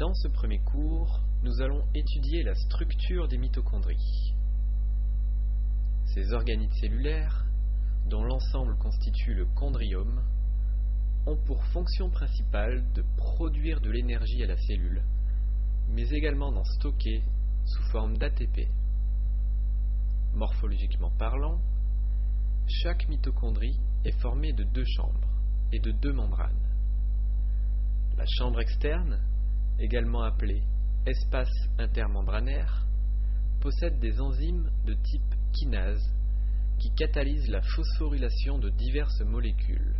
Dans ce premier cours, nous allons étudier la structure des mitochondries. Ces organites cellulaires, dont l'ensemble constitue le chondriome, ont pour fonction principale de produire de l'énergie à la cellule, mais également d'en stocker sous forme d'ATP. Morphologiquement parlant, chaque mitochondrie est formée de deux chambres et de deux membranes. La chambre externe, également appelée espace intermembranaire, possède des enzymes de type kinase qui catalysent la phosphorylation de diverses molécules.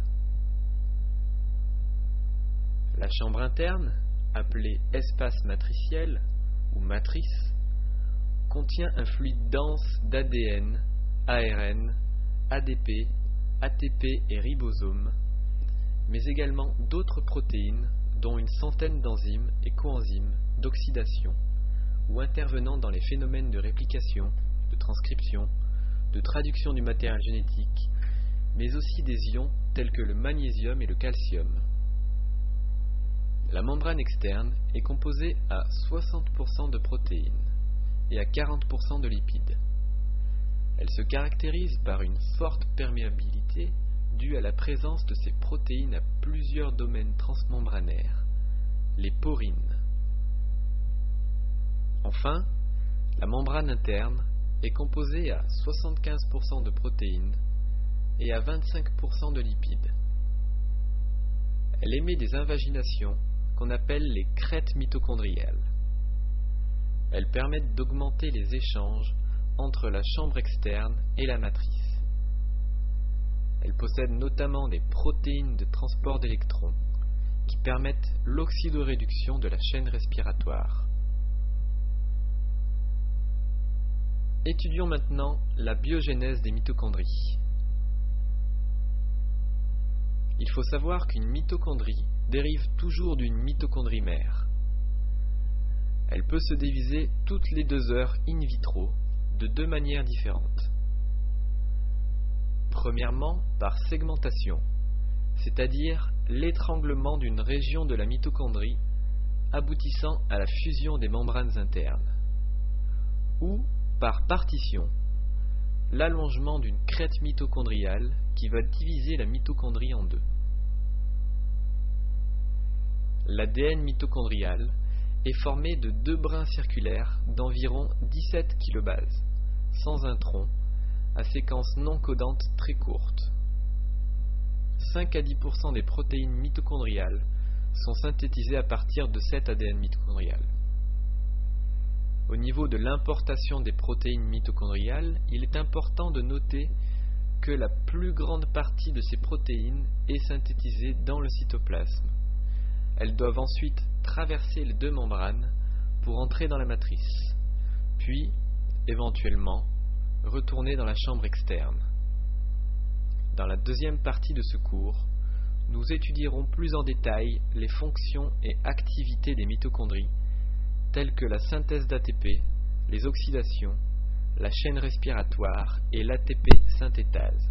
La chambre interne, appelée espace matriciel ou matrice, contient un fluide dense d'ADN, ARN, ADP, ATP et ribosomes, mais également d'autres protéines dont une centaine d'enzymes et coenzymes d'oxydation ou intervenant dans les phénomènes de réplication, de transcription, de traduction du matériel génétique, mais aussi des ions tels que le magnésium et le calcium. La membrane externe est composée à 60% de protéines et à 40% de lipides. Elle se caractérise par une forte perméabilité due à la présence de ces protéines à plusieurs domaines transmembranaires, les porines. Enfin, la membrane interne est composée à 75% de protéines et à 25% de lipides. Elle émet des invaginations qu'on appelle les crêtes mitochondriales. Elles permettent d'augmenter les échanges entre la chambre externe et la matrice. Elle possède notamment des protéines de transport d'électrons qui permettent l'oxydoréduction de la chaîne respiratoire. Étudions maintenant la biogénèse des mitochondries. Il faut savoir qu'une mitochondrie dérive toujours d'une mitochondrie mère. Elle peut se diviser toutes les 2 heures in vitro de deux manières différentes. Premièrement, par segmentation, c'est-à-dire l'étranglement d'une région de la mitochondrie aboutissant à la fusion des membranes internes, ou par partition, l'allongement d'une crête mitochondriale qui va diviser la mitochondrie en deux. L'ADN mitochondrial est formé de 2 brins circulaires d'environ 17 kilobases, sans intron, à séquence non codante très courte. 5 à 10% des protéines mitochondriales sont synthétisées à partir de cet ADN mitochondrial. Au niveau de l'importation des protéines mitochondriales, il est important de noter que la plus grande partie de ces protéines est synthétisée dans le cytoplasme. Elles doivent ensuite traverser les 2 membranes pour entrer dans la matrice, puis, éventuellement, retourner dans la chambre externe. Dans la deuxième partie de ce cours, nous étudierons plus en détail les fonctions et activités des mitochondries, telles que la synthèse d'ATP, les oxydations, la chaîne respiratoire et l'ATP synthétase.